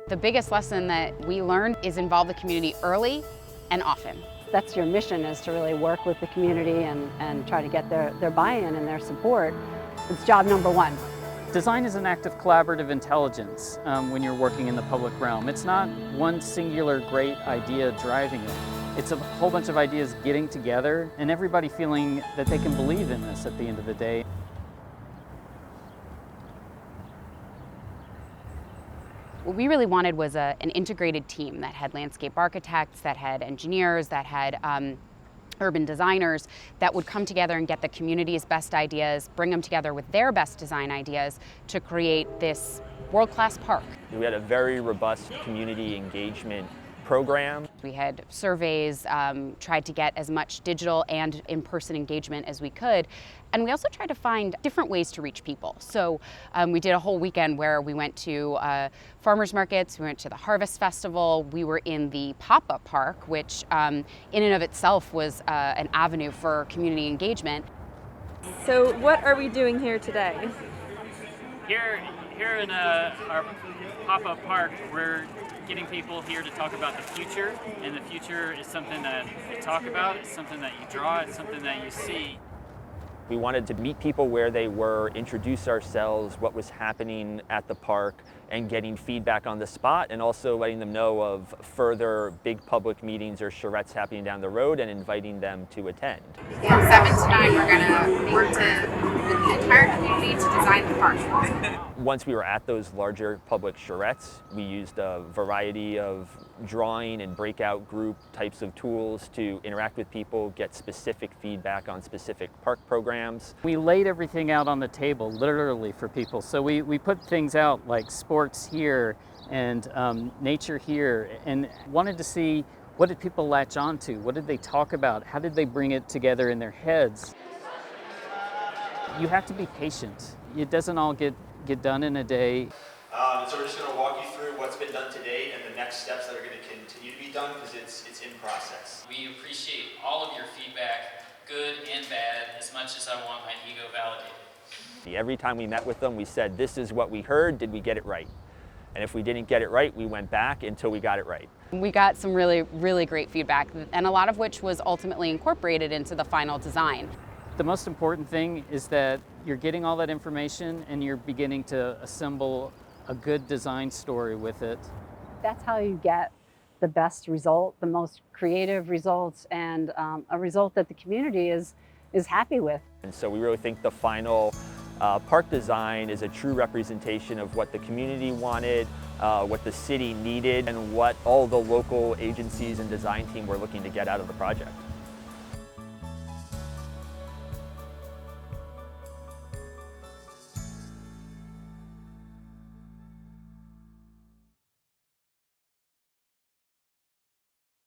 The biggest lesson that we learned is involve the community early and often. That's your mission, is to really work with the community and try to get their buy-in and their support. It's job number one. Design is an act of collaborative intelligence when you're working in the public realm. It's not one singular great idea driving it. It's a whole bunch of ideas getting together and everybody feeling that they can believe in this at the end of the day. What we really wanted was an integrated team that had landscape architects, that had engineers, that had urban designers, that would come together and get the community's best ideas, bring them together with their best design ideas to create this world-class park. We had a very robust community engagement program. We had surveys, tried to get as much digital and in-person engagement as we could. And we also tried to find different ways to reach people. So we did a whole weekend where we went to farmers markets, we went to the Harvest Festival, we were in the Pop-Up Park, which in and of itself was an avenue for community engagement. So what are we doing here today? Here in our pop-up park, we're getting people here to talk about the future, and the future is something that you talk about, it's something that you draw, it's something that you see. We wanted to meet people where they were, introduce ourselves, what was happening at the park, and getting feedback on the spot, and also letting them know of further big public meetings or charrettes happening down the road and inviting them to attend. From 7 to 9, we're going to work with the entire community to design the park. Once we were at those larger public charrettes, we used a variety of drawing and breakout group types of tools to interact with people, get specific feedback on specific park programs. We laid everything out on the table, literally, for people. So we put things out like sports here and nature here, and wanted to see what did people latch on to, what did they talk about, how did they bring it together in their heads. You have to be patient. It doesn't all get done in a day. So we're just going to walk you through what's been done to date and the next steps that are going to continue to be done, because it's in process. We appreciate all of your feedback, good and bad, as much as I want my ego validated. Every time we met with them, we said, this is what we heard, did we get it right? And if we didn't get it right, we went back until we got it right. We got some really, really great feedback, and a lot of which was ultimately incorporated into the final design. The most important thing is that you're getting all that information and you're beginning to assemble a good design story with it. That's how you get the best result, the most creative results, and a result that the community is happy with. And so we really think the final park design is a true representation of what the community wanted, what the city needed, and what all the local agencies and design team were looking to get out of the project.